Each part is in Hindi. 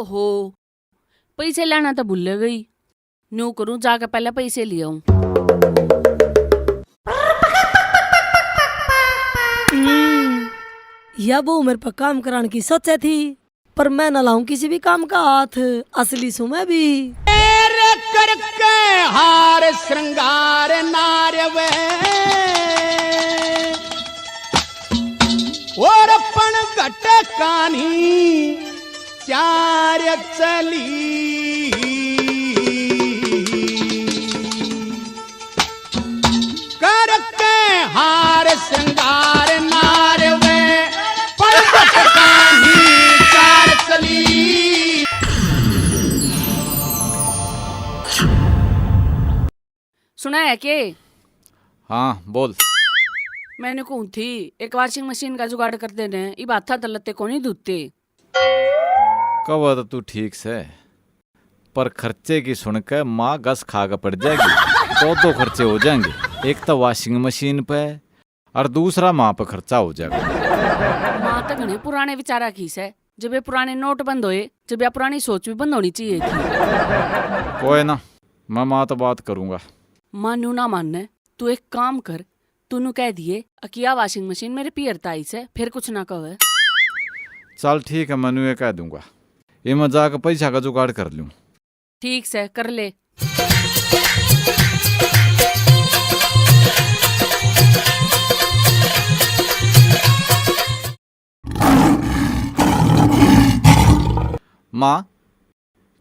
ओहो, पैसे लेना तो भूल गई। न्यू करूं, जाकर पहले पैसे ले आऊं। या वो मेरे पर काम कराने की सोचे थी, पर मैं न लाऊं किसी भी काम का हाथ, असली सु मैं भी। करके हार श्रृंगार नारवे और पण घट कान्ही चार चली करके हार श्रृंगार नारवे पण घट कान्ही चार चली। सुना है के? हाँ बोल। मैंने कहूँ थी एक वॉशिंग मशीन का जुगाड़ कर देने, ये बात था तलते को नहीं दूते। कब तो तू ठीक से, पर खर्चे की सुनकर माँ गस खा कर पड़ जाएगी। दो खर्चे हो जाएंगे, एक तो वॉशिंग मशीन पे और दूसरा माँ पे खर्चा हो जाएगा। माँ तो घने पुराने विचारा खीस है, जब ये पुराने नोट बंद होए, जब ये पुरानी सोच भी बंद होनी चाहिए थी। कोई ना, मैं माँ तो बात करूंगा। मानू ना मानने, तू एक काम कर, तूनु कह दिए अकिया वॉशिंग मशीन मेरे पियर ताई से, फिर कुछ ना कहे। चल ठीक है, मैनू ये कह दूंगा। ये मैं जाकर पैसा का जुगाड़ कर लूँ। ठीक से कर ले। माँ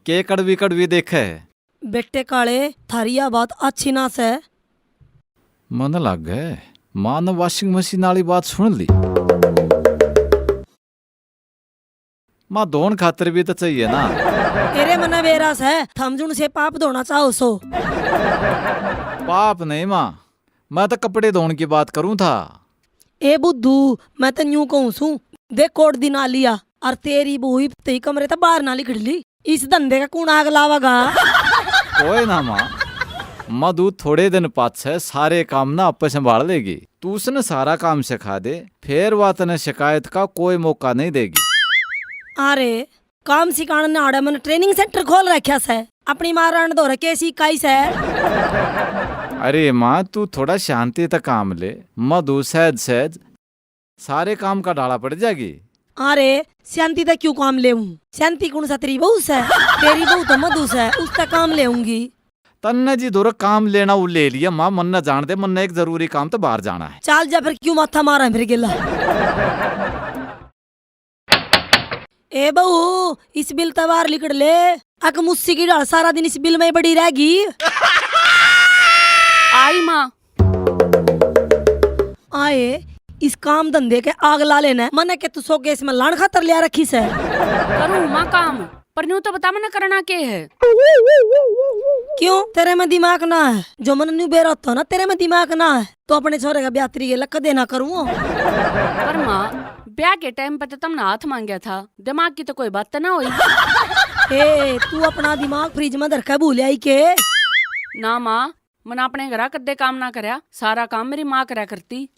के कड़वी कड़वी देखे है? बेटे काले, थारी यह बात अच्छी ना से। मन लग गए माँ ने वॉशिंग मशीन वाली बात सुन ली। माँ धोन खातिर भी तो चाहिए ना। तेरे मन वेरास है, थमजुन से पाप धोना चाहो सो। पाप नहीं माँ, मैं तो कपड़े धोने की बात करूँ था। ए बुद्धू, मैं तो यूं कहूँ सू, देख कोट दिन आ लिया और तेरी बुई तेरी कमरे तो बाहर ना निकल ली। इस धंधे का कौन आग लावागा? कोई ना माँ, मधु थोड़े दिन पाछे सारे काम ना आपे संभाल लेगी। तू उसने सारा काम सिखा दे, फिर वह तने शिकायत का कोई मौका नहीं देगी। अरे काम सिखाने ने आड़े मैंने ट्रेनिंग सेंटर खोल रखा से, अपनी माँ रण दो रखे सिखाई से। अरे माँ तू थोड़ा शांति तक काम ले, मधु सहज सहज सारे काम का डाला पड़ जाएगी। अरे शांति तक क्यों काम ले? शांति कौन सा तेरी बहू से? तेरी बहू तो मधु से, उसका काम लेऊंगी। तन्ने जी दूर काम लेना वो ले लिया माँ, मन न जान दे, मन ने एक जरूरी काम तो बाहर जाना है। चाल जा फिर, क्यों माथा मारा है मेरे गिला? ए बहू, इस बिल तबार लिखड़ ले, अक मुस्सी की डाल सारा दिन इस बिल में बड़ी रहेगी। आई माँ। आए इस काम धंधे के आग ला लेना मने के तू सो गैस में लाण खातर लिया रखी से। करूँ माँ काम, पर न्यू तो बता मैंने करना के है। क्यों तेरे में दिमाग ना है? जो मन न्यू बेरा होता ना, तेरे में दिमाग ना है तो अपने छोरे का ब्याह के लक देना करूँ। पर माँ ब्याह के टाइम पे तो तुमने हाथ मांगा था, दिमाग की तो कोई बात तो ना हुई। ए तू अपना दिमाग फ्रिज में धर के भूल आई के? ना माँ, मैंने अपने घर कद्दे काम ना करया, सारा काम मेरी माँ करा करती।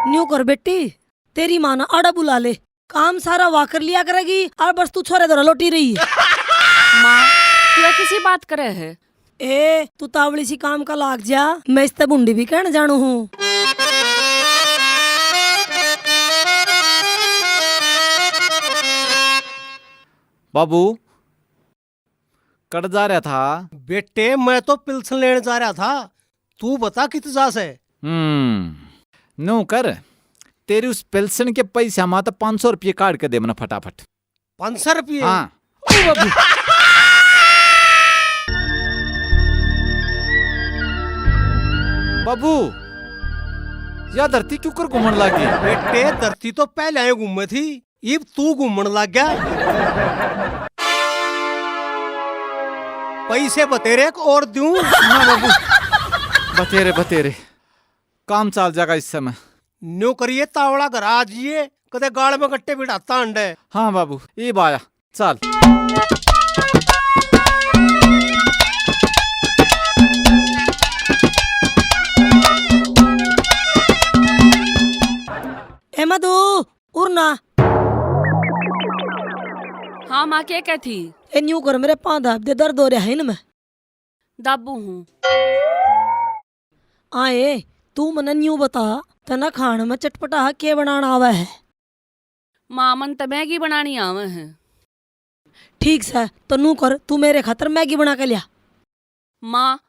न्यू कर बेटी, तेरी माँ ना आड़ा बुला ले, काम सारा वाह कर लिया करेगी और बस तू छोरे दौरा लौटी रही है। माँ तू किसी बात करे है? ए तू तावड़ी सी काम का लाग जा, मैं इस बुंडी भी कहने जानू हूँ। बाबू कट जा रहा था? बेटे मैं तो पिल्सन लेने जा रहा था, तू बता कित जा से? नो कर, तेरी उस पेल्सन के पैसा माँ तो 500 रुपये काट के दे मना फटाफट। 500 रुपये? हाँ। बाबू या धरती क्यों कर घूमने लगी? बेटे धरती तो पहले आए घूमे थी, अब तू घूमने लग गया। पैसे बतेरे और दूं? ना बाबू, बतेरे बतेरे काम चल जाएगा इस समय। न्यू करिए तावड़ा घर आ जाइए, कदे गाड़ में गट्टे बिठाता अंडे। हाँ बाबू ये बाया चल। ए मधु उड़ना। हाँ माँ क्या कहती? ए न्यू कर मेरे पाँव दाब दे, दर्द हो रहा है ना मैं। दाबू हूँ। आए तू मने न्यू बता, तना खाने में चटपटा के बनाना आवा है? माँ मन तो मैगी बनानी आवे है। ठीक से तो नू कर, तू मेरे खातर मैगी बना के लिया। माँ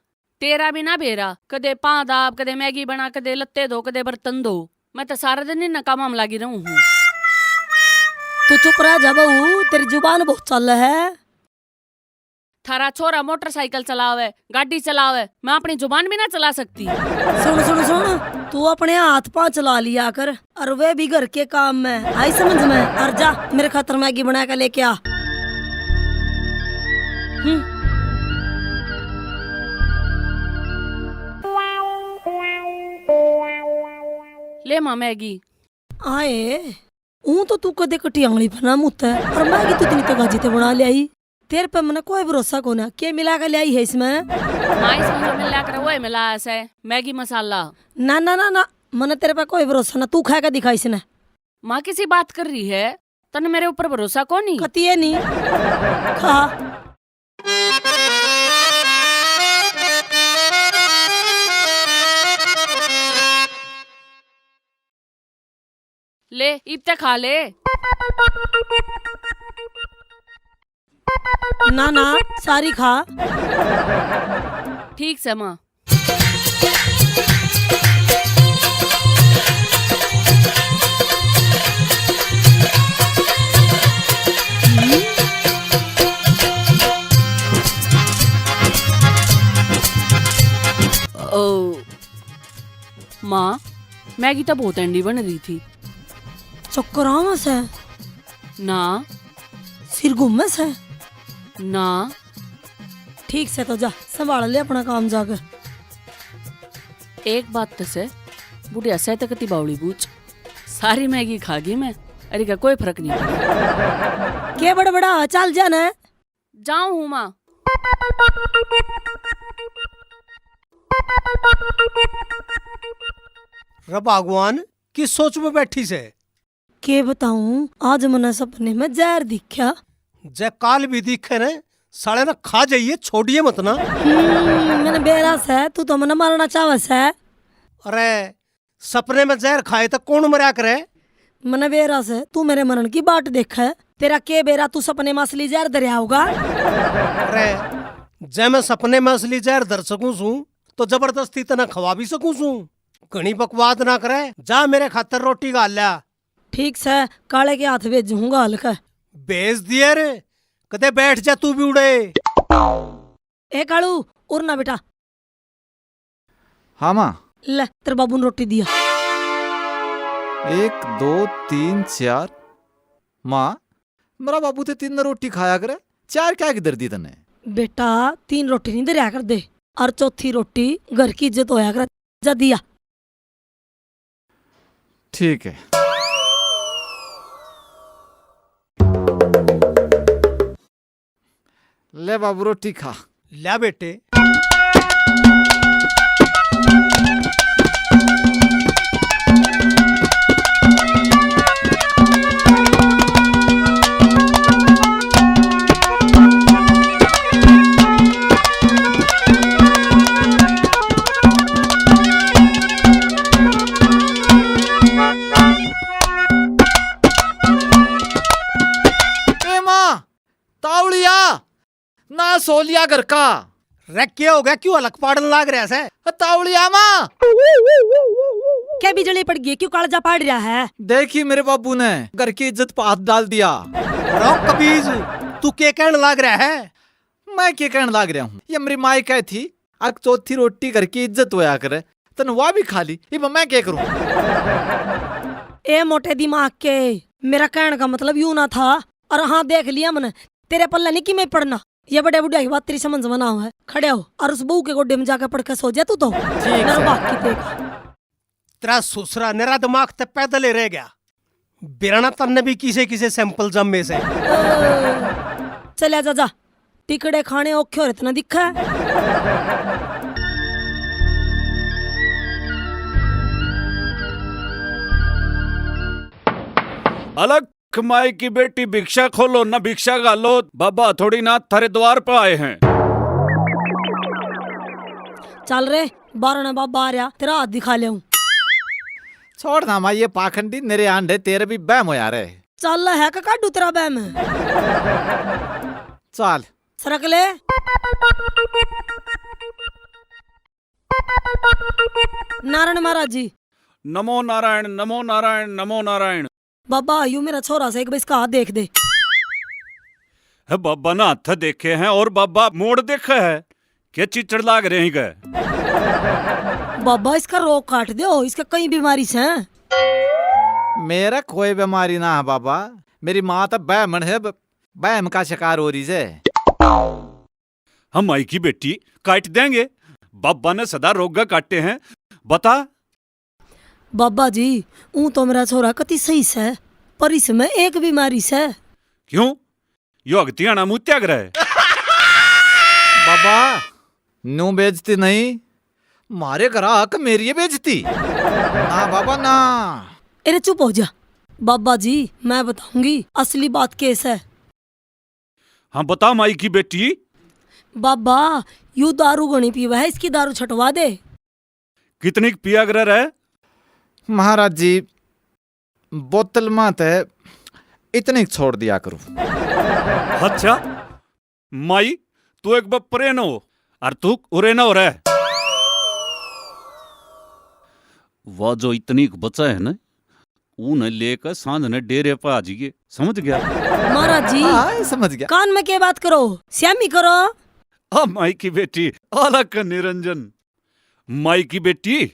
तेरा भी ना बेरा, कदे पाँ दाब, कदे मैगी बना, कदे लत्ते धो, कदे बर्तन धो। मैं तो सारा दिन इन कामों में लगी रहूं हूँ। तू चुप रह जा बहू, तेरी जुबान बहुत चल है। थारा छोरा मोटरसाइकिल चलावे, गाड़ी चलावे, मैं अपनी जुबान भी ना चला सकती। सुन सुन सुन, तू अपने हाथ पाँव चला लिया कर, और वे भी घर के काम में, आई समझ में। और जा मेरे खातर मैगी बना के लेके आ। ले माँ मैगी। आए ऊं तो तू कदे कटी आंगली बना मुत है, और मैगी तू इतनी तो गाजी ते बना ले आई। तेरे पे मैंने कोई भरोसा को ना, के मिला के ले आई है इसमें? माँ इसमें जो मिला कर वो मिला है मैगी मसाला। ना ना ना ना, मैंने तेरे पे कोई भरोसा ना, तू खा के दिखा इसने। माँ किसी बात कर रही है, तने मेरे ऊपर भरोसा को नहीं? कती है नहीं खा। ले इतने खा ले। ना ना सारी खा। ठीक से माँ। ओ माँ मैगी तो बहुत एंडी बन रही थी। चक्कर आमस है ना, सिर घुमस है ना। ठीक से तो जा संभाल ले अपना काम जाकर। एक बात तो से बुढ़िया से तकती बावली बूझ, सारी मैगी खा गई मैं, अरे का कोई फर्क नहीं पड़ा। के बड़ा बड़ा चल जाना है। जाऊं हूँ माँ। रे भगवान किस सोच में बैठी से? के बताऊं, आज मैंने सपने में जहर दिखा। जय काल भी दिखे ने, साले ना खा जाइए, छोड़िए मत ना। मैंने बेरास है, तू तो मैंने मारना चावस है। अरे सपने में जहर खाए तो कौन मरा करे? मैंने बेरास है, तू मेरे मरण की बाट देखा है। तेरा के बेरा तू सपने में असली जहर दरिया होगा। अरे जय मैं सपने में असली जहर धर सकूं सू तो जबरदस्ती तना खवा भी सकूं सू। घनी बकवाद ना करे, जा मेरे खातर रोटी गाल लिया। ठीक से काले के हाथ भेजूंगा हल्का। भेज दिए रे, कदे बैठ जा तू भी उड़े। ए कालू उड़ ना बेटा। हाँ माँ। ले तेरे बाबू ने रोटी दिया। 1 2 3 4। माँ मेरा बाबू तो 3 रोटी खाया करे, 4 क्या किधर दी तने? बेटा 3 रोटी नहीं दरिया कर दे, और चौथी रोटी घर की इज्जत होया कर। जा दिया। ठीक है। ले बाबू रोटी खा। ला बेटे। तावड़िया ना सोलिया घर का। रे क्या हो गया, क्यों अलग पाड़न लाग रहा है? तावड़िया माँ क्या बिजली पड़ गई, क्यों कालजा पाड़ रहा है? देखी मेरे बाबू ने घर की इज्जत पे हाथ डाल दिया। रोक कबीज, तू क्या कहने लाग रहा है? मैं क्या कहने लाग रहा हूँ, ये मेरी माई कह थी अब चौथी रोटी घर की इज्जत होया करे, तन वह भी खा ली, अब मैं क्या करूँ? ए मोटे दिमाग के, मेरा कहने का मतलब यूं ना था। और हाँ देख लिया मैंने, तेरे पल्ला नहीं कि मैं पढ़ना। ये बड़े बुढ़िया की बात तेरी समझ में ना हो है। खड़े हो और उस बहू के गोड्डे में जाकर पढ़ के सो जा तू तो। तेरा ससुरा मेरा दिमाग ते पैदल ही रह गया। बिराना तन्ने भी किसे किसे सैंपल जम्मे से। चले जा जा, टिकड़े खाने औखे और इतना दिखा है। अलग कमाई की बेटी भिक्षा खोलो ना भिक्षा गालो, बाबा थोड़ी ना थारे द्वार पे आए हैं। चल रे, बारह ना बाबा आ रहा, तेरा हाथ दिखा ले। छोड़ ना माँ ये पाखंडी, मेरे आंधे तेरे भी बहम हो यार। चल है का काटू तेरा बैम। चल सरक ले। नारायण महाराज जी। नमो नारायण नमो नारायण नमो नारायण। बाबा यू मेरा छोरा से एक बार इसका हाथ देख दे। है बाबा ना हाथ देखे हैं और बाबा मोड़ देखा है, क्या चिचड़ लाग रहे हैं गए। बाबा इसका रोग काट दो, इसका कई बीमारी से हैं। मेरा कोई बीमारी ना है बाबा, मेरी माँ तो बहमन है, बहम का शिकार हो रही है। हम माई की बेटी काट देंगे, बाबा ने सदा रोगा काटे हैं, बता। बाबा जी ऊ तो मेरा छोरा कति सही से, पर इसमें एक बीमारी से। क्यों यो अगतियाना मुँह त्याग रहा है। बाबा नू बेचती नहीं, मारे ग्राहक मेरी ये बेचती ना बाबा ना। अरे चुप हो जा। बाबा जी मैं बताऊंगी असली बात केस है। हाँ बता माई की बेटी। बाबा यू दारू घनी पीवा है, इसकी दारू छटवा दे। कितनी पिया ग्रह है महाराज जी? बोतल मत है, इतनी छोड़ दिया करो। अच्छा माई तू एक बार परे न हो और तू उरे न हो रहा है। वह जो इतनी बचा है ना, उन्हें लेकर सांझ ने डेरे पर आ जाइए, समझ गया? महाराज जी हाँ, समझ गया। कान में के बात करो, श्यामी करो। आ माई की बेटी अलग का निरंजन। माई की बेटी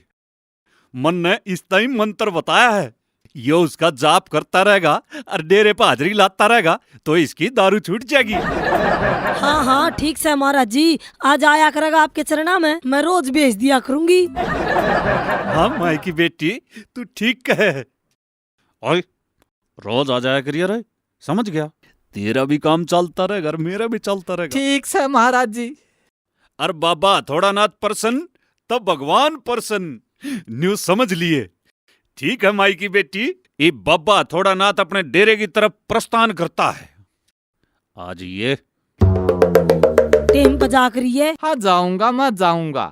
मन ने इस टाइम मंत्र बताया है, ये उसका जाप करता रहेगा और डेरे पर हाजरी लाता रहेगा तो इसकी दारू छूट जाएगी। हाँ हाँ ठीक से महाराज जी, आज आया करेगा आपके चरणा में, मैं रोज भेज दिया करूंगी। हाँ माई की बेटी तू ठीक कहे। ओए रोज आ जाया करिए रे, समझ गया? तेरा भी काम चलता रहेगा और मेरा भी चलता रहेगा। ठीक से महाराज जी। और बाबा थोड़ा नाथ प्रसन्न तब भगवान प्रसन्न, न्यूज समझ लिए? ठीक है माई की बेटी, ये बाबा थोड़ा नाथ अपने डेरे की तरफ प्रस्थान करता है। आज ये टेम पर जा करिए। हाँ जाऊंगा, मैं जाऊंगा।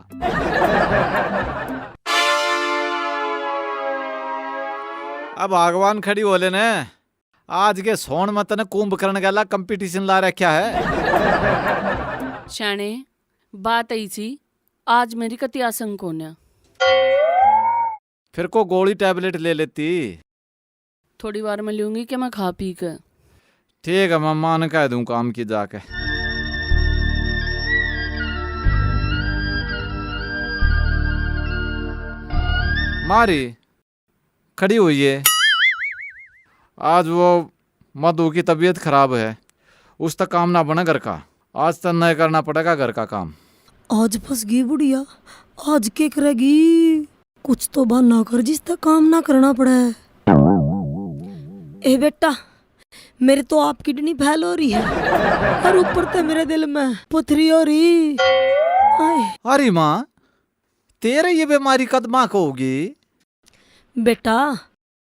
अब भगवान खड़ी बोले ने, आज के सोन मत ने कुंभकर्ण गला कंपटीशन ला रखा है। शाणे बात आई सी, आज मेरी कति आशंक होना। फिर को गोली टैबलेट ले लेती। थोड़ी बार मैं लूंगी कि मैं खा पी कर। ठीक है, मैं मान कह दूं काम की जाके। मारी खड़ी हुई है। आज वो मधु की तबीयत खराब है, उस तक काम ना बना घर का। आज तक नहीं करना पड़ेगा घर का काम। आज फंस गई बुढ़िया, आज के करेगी? कुछ तो बहाना कर जिस तक काम ना करना पड़े। ए बेटा मेरे तो आप किडनी फैल हो रही है और ऊपर तो मेरे दिल में पथरी हो रही। अरे माँ तेरे ये बीमारी कद माँ को होगी? बेटा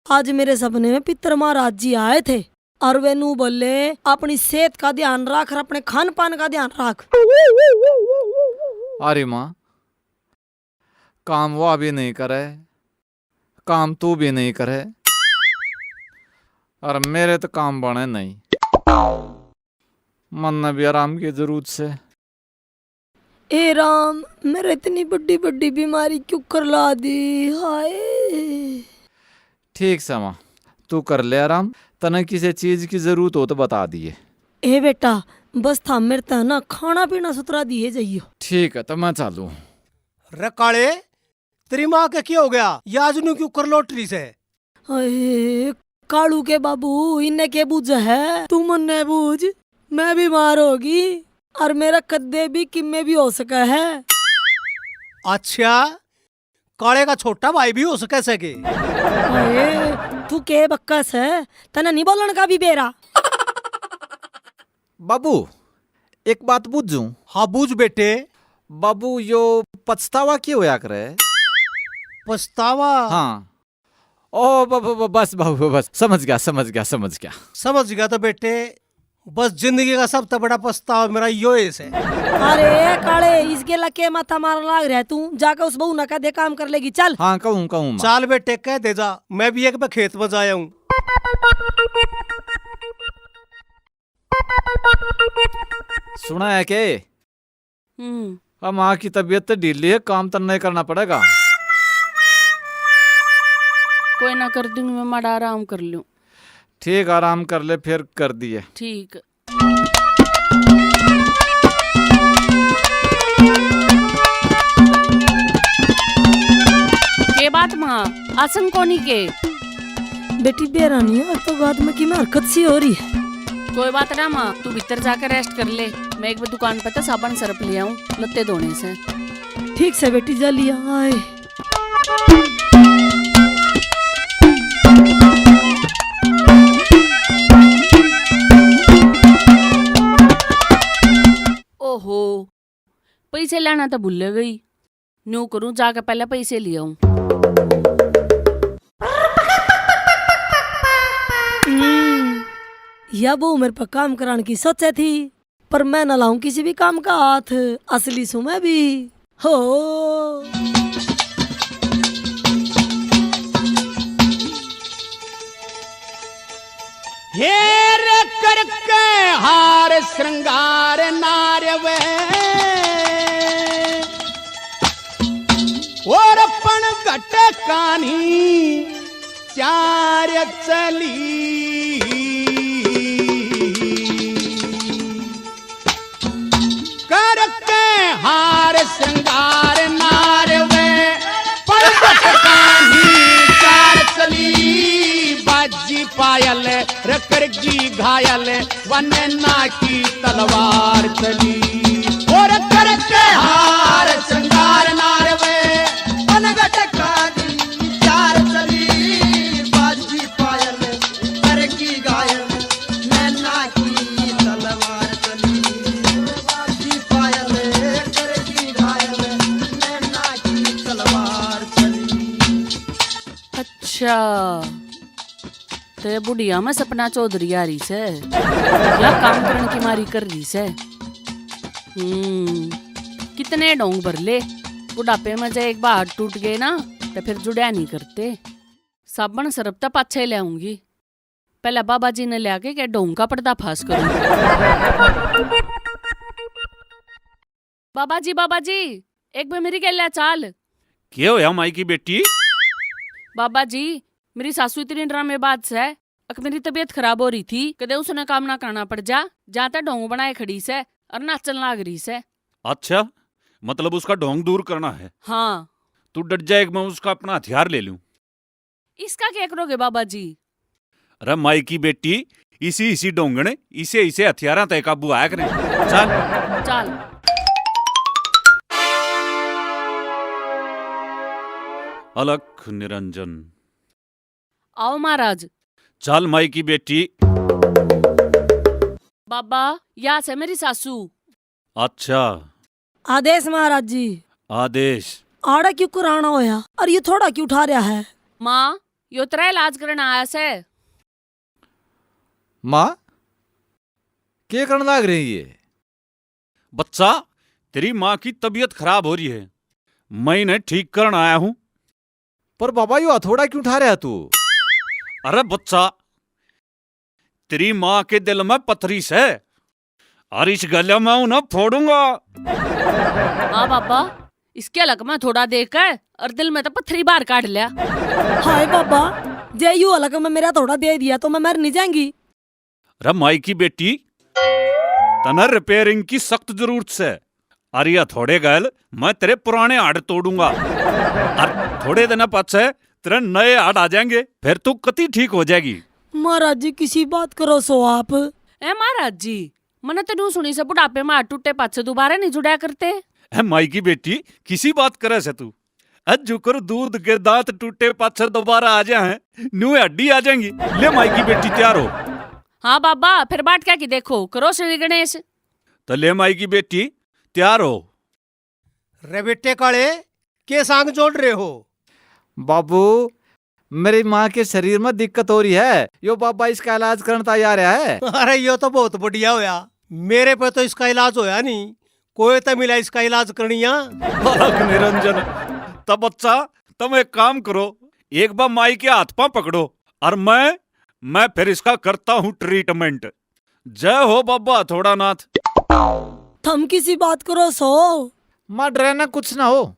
आज मेरे सपने में पितर महाराज जी आए थे और वे नू बोले अपनी सेहत का ध्यान रख और अपने खान पान का ध्यान रख। अरे माँ काम वो अभी नहीं करे, काम तू भी नहीं करे और मेरे तो काम बने नहीं। मन ने भी आराम की जरूरत से। ए राम मेरे इतनी बड़ी बड़ी बीमारी क्यों कर ला दी, हाय। ठीक से माँ तू कर ले आराम, तने किसी चीज की जरूरत हो तो बता दिए। ए बेटा बस था मेरे ता ना खाना पीना सुतरा दिए जाइयो। ठीक है तो मैं चालू। रे काले तेरी माँ के क्या हो गया, याज नु क्यों कर लोटरी से? अरे कालू के बाबू इन्हें के बूझ है, तू मन ने बूझ, मैं बीमार होगी और मेरा कद्दे भी किम्मे भी हो सका है। अच्छा काले का छोटा भाई भी हो सके सके? अरे तू के बक्कस है, तना नहीं बोलन का भी बेरा। बाबू एक बात पूछूं? हाँ बूझ बेटे। बाबू यो पछतावा क्यों होया करे? पछतावा? हाँ ओ बस बाबू बस समझ गया समझ गया। समझ गया तो बेटे, बस जिंदगी का सबसे बड़ा पछतावा मेरा यो है। अरे काले, इसके लके माथा मारने लाग रहा है तू। जाकर उस बहू ना कह दे काम कर लेगी। चल हाँ कहूँ माँ। चाल बेटे कह दे जा, मैं भी एक बार खेत में जाया हूँ। सुना है के अब माँ की तबीयत तो ढीली है, काम तो नहीं करना पड़ेगा। कोई ना, कर दूंगी मैं, माड़ा आराम कर लूं। ठीक, आराम कर ले फिर कर दिए। ठीक। के बात माँ, आसन कोनी के? बेटी बेरानी है तो गाद में की में हरकत सी हो रही है। कोई बात ना माँ, तू भीतर जाकर रेस्ट कर ले। मैं एक बार दुकान पे तो साबुन सरफ ले आऊं लत्ते धोने से। ठीक से बेटी, जा लिया आए। ओहो, पैसे लेना तो भूल गई। न्यू करूं, जाकर पहले पैसे ले आऊं। या वो मेरे पर काम कराने की सोचे थी, पर मैं न लाऊं किसी भी काम का हाथ। असली सु मैं भी हो। हेर करके हार श्रृंगार नारवे और पण घट कानी चार चली करके हार श्रृंगार नारवे पण घट कानी चार चली बाजी पायल रकरगी घायल वन ना की तलवार चली और करके हार श्रृंगार नारवे अनगट कानी चार चली बाजी पायल रकरगी घायल नैना की तलवार चली बाजी पायल रकरगी घायल नैना की तलवार चली। अच्छा, ते बुढ़िया में सपना चौधरी आ रही से या काम करने की मारी कर रही से। कितने डोंग भर ले, बुढ़ापे में जो एक बार हाथ टूट गए ना तो फिर जुड़या नहीं करते। साबन सरफ तो पाछे ले आऊंगी, पहले बाबा जी ने ले आके क्या डोंग का पर्दाफाश करूं। बाबा जी एक बार मेरी गैला चाल। क्या होया माई की बेटी? बाबा जी, मेरी सासू इतनी ड्रामेबाज है, अक मेरी तबीयत खराब हो रही थी, कदे उसने काम ना करना पड़ जा तो ढोंग बनाए खड़ी से और नाचन लाग रही से। अच्छा, मतलब उसका ढोंग दूर करना है। हाँ। तू डट जाए, मैं उसका अपना हथियार ले लूं। इसका क्या करोगे बाबा जी? अरे माई की बेटी, इसी ढोंगने इसे हथियारा तय काबू आया करें। चल चल। अलख निरंजन। आओ महाराज। चल माई की बेटी। बाबा, यहाँ से मेरी सासू। अच्छा, आदेश महाराज जी। आदेश। आड़ा क्यों कराना होया और ये थोड़ा क्यों उठा रहा है? माँ, यो तेरा इलाज करने आया से। माँ क्या करने लग रही है? बच्चा, तेरी माँ की तबीयत खराब हो रही है, मैं इन्हें ठीक करने आया हूं। पर बाबा यो हथौड़ा क्यों उठा रहा है तू? अरे बच्चा, तेरी माँ के दिल में पथरी से और इस गले में उन्हें फोड़ूंगा। हाँ बाबा, इसके अलग में थोड़ा देखकर और दिल में तो पत्थरी बाहर काट लिया। हाय बाबा, जे यू अलग में मेरा थोड़ा दे दिया तो मैं मर नहीं जाएंगी। अरे माई की बेटी, तना रिपेयरिंग की सख्त जरूरत से, और ये थोड़े गैल मैं तेरे पुराने हाड़ तोड़ूंगा और थोड़े दिन पाछे तेरे नए हाड़ आ जाएंगे, फिर तू कति ठीक हो जाएगी। महाराज जी किसी बात करो सो आप। ए महाराज जी, मैंने तेनू सुनी से बुढ़ापे में हाथ टूटे पाछे दोबारा नहीं जुड़ा करते। ए माई की बेटी, किसी बात करे से तू जुकर दूध के दांत टूटे पाछे दोबारा आ जाए, न्यू हड्डी आ जाएंगी। ले माई की बेटी, तैयार हो। हाँ बाबा, फिर बाट क्या की देखो, करो श्री गणेश। तो ले माई की बेटी, तैयार हो। रे बेटे काले, के सांग जोड़ रहे हो? बाबू, मेरी माँ के शरीर में दिक्कत हो रही है, यो बाबा इसका इलाज करना तैयार है। अरे यो तो बहुत बढ़िया होया। मेरे पे तो इसका इलाज होया नहीं, कोई तो मिला इसका इलाज करनिया। अलग निरंजन। तब बच्चा तुम एक काम करो, एक बार माई के हाथ पांव पकड़ो और मैं फिर इसका करता हूँ ट्रीटमेंट। जय हो बाबा थोड़ा नाथ। थम किसी बात करो सो। माँ डरना कुछ ना हो।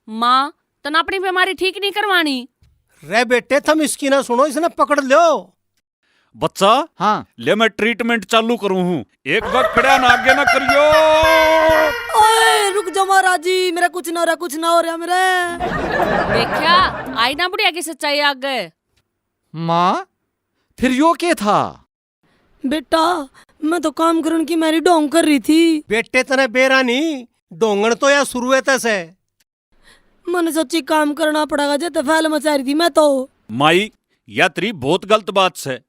माँ तना अपनी बीमारी ठीक नहीं करवानी। रे बेटे थम इसकी ना सुनो, इसने पकड़ लो। बच्चा हाँ ले मैं ट्रीटमेंट चालू करूँ हूँ, एक बार खड़ा ना आगे ना करियो। ओए रुक जाओ महाराज जी, मेरा कुछ ना हो रहा, कुछ ना हो रहा मेरे। देखा आई ना बुढ़िया की सच्चाई आ गए। माँ फिर यो क्या था? बेटा मैं तो काम करने की मेरी ढोंग कर रही थी। बेटे तने बेरा नहीं, डोंगण तो या शुरुआत से। मैंने सोची काम करना पड़ेगा, जैसे फैल मचा रही थी मैं तो। माई या तेरी बहुत गलत बात है।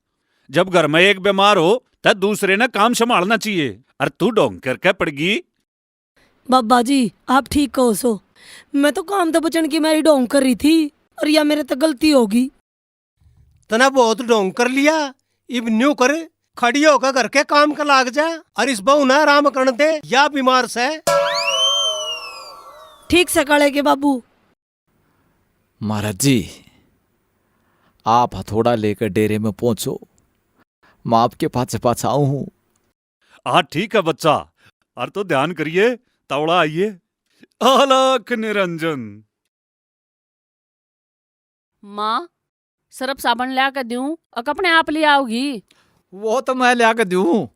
जब घर में एक बीमार हो तो दूसरे ने काम संभालना चाहिए, और तू ढोंग करके पड़गी। बाबा जी आप ठीक कहो सो, मैं तो काम तो बचन की मेरी ढोंग कर रही थी, और या मेरे तो गलती होगी। तना बहुत ढोंग कर लिया, इब न्यू कर, खड़ी होकर घर के काम का लाग जा, और इस बहू ना आराम करने दे, या बीमार से। ठीक से काले के बाबू। महाराज जी आप हथौड़ा लेकर डेरे में पहुंचो, मैं आपके पास आऊं हूं। हाँ ठीक है बच्चा, और तो ध्यान करिए, तवड़ा आइए। अलग निरंजन। माँ सरफ साबन ला कर दूं और अपने आप ले आओगी? वो तो मैं ला कर दूं,